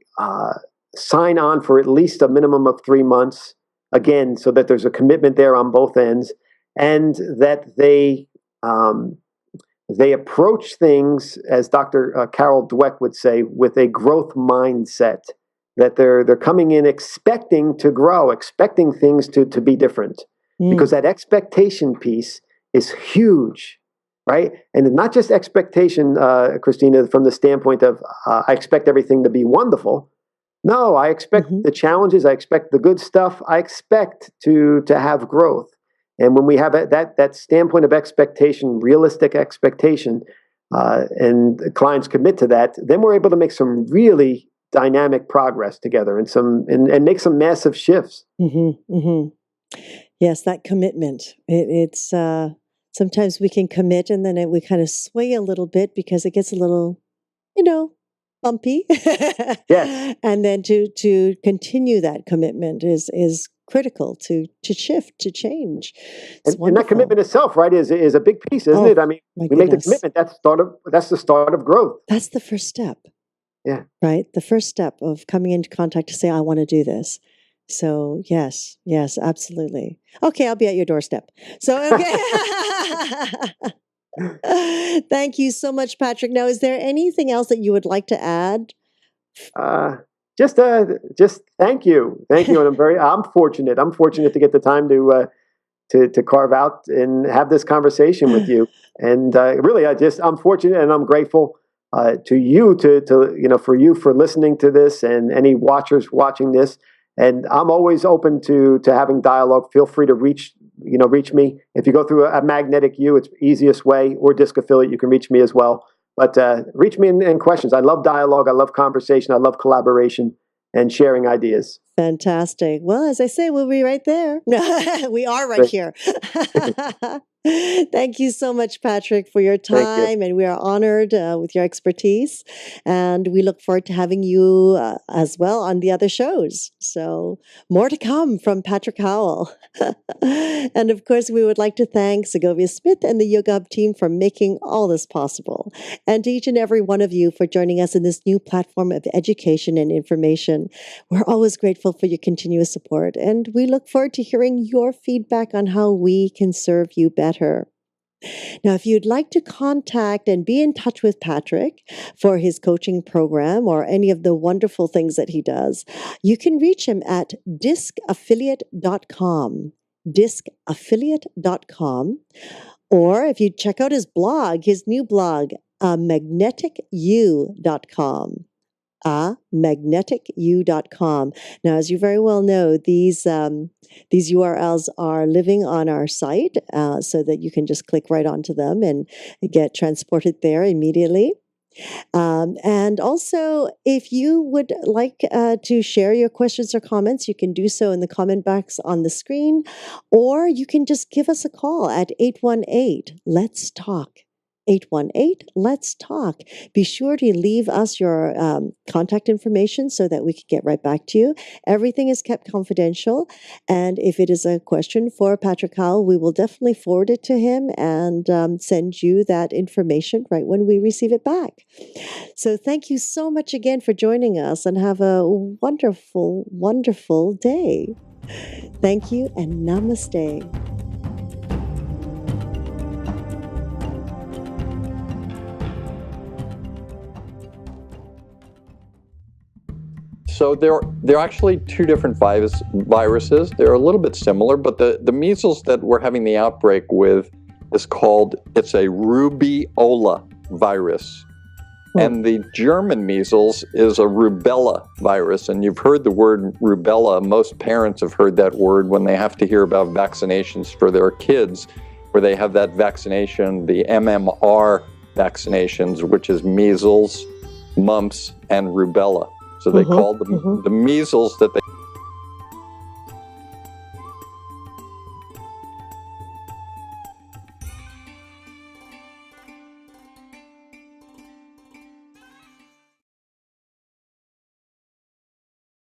sign on for at least a minimum of 3 months, again, so that there's a commitment there on both ends, and that they approach things, as Dr. Carol Dweck would say, with a growth mindset, that they're coming in expecting to grow, expecting things to be different, because that expectation piece is huge, right? And not just expectation, Christina, from the standpoint of I expect everything to be wonderful. No, I expect the challenges, I expect the good stuff, I expect to have growth. And when we have that standpoint of expectation, realistic expectation, and clients commit to that, then we're able to make some really dynamic progress together and make some massive shifts. Yes, that commitment. It's sometimes we can commit and then we kind of sway a little bit because it gets a little, bumpy. Yes. And then to continue that commitment is critical to shift, to change. And that commitment itself, right, is a big piece, isn't it? I mean, we make the commitment. That's the start of growth. That's the first step. Yeah. Right. The first step of coming into contact to say, I want to do this. So yes, absolutely. Okay, I'll be at your doorstep. So, okay. Thank you so much, Patrick. Now, is there anything else that you would like to add? Just thank you. And I'm fortunate. I'm fortunate to get the time to carve out and have this conversation with you. And really, I'm fortunate and I'm grateful to you for listening to this and any watchers watching this. And I'm always open to having dialogue. Feel free to reach me. If you go through a Magnetic U, it's the easiest way, or Disc Affiliate, you can reach me as well. But reach me in questions. I love dialogue. I love conversation. I love collaboration and sharing ideas. Fantastic. Well, as I say, we'll be right there. We are right here. Thank you so much, Patrick, for your time. And we are honored with your expertise. And we look forward to having you as well on the other shows. So more to come from Patrick Howell. And of course, we would like to thank Segovia Smith and the Yoga Hub team for making all this possible. And to each and every one of you for joining us in this new platform of education and information. We're always grateful for your continuous support. And we look forward to hearing your feedback on how we can serve you better. Now, if you'd like to contact and be in touch with Patrick for his coaching program or any of the wonderful things that he does, you can reach him at discaffiliate.com, discaffiliate.com. Or if you check out his new blog, magneticu.com. magneticu.com. Now, as you very well know, these URLs are living on our site so that you can just click right onto them and get transported there immediately. And also, if you would like to share your questions or comments, you can do so in the comment box on the screen, or you can just give us a call at 818-LETS-TALK. 818-LETS-TALK. Be sure to leave us your contact information so that we can get right back to you. Everything is kept confidential. And if it is a question for Patrick Howell, we will definitely forward it to him and send you that information right when we receive it back. So thank you so much again for joining us and have a wonderful, wonderful day. Thank you and namaste. So they're actually two different viruses. They're a little bit similar, but the measles that we're having the outbreak with it's a rubeola virus. And the German measles is a rubella virus. And you've heard the word rubella. Most parents have heard that word when they have to hear about vaccinations for their kids, where they have that vaccination, the MMR vaccinations, which is measles, mumps, and rubella. So they call them the measles that they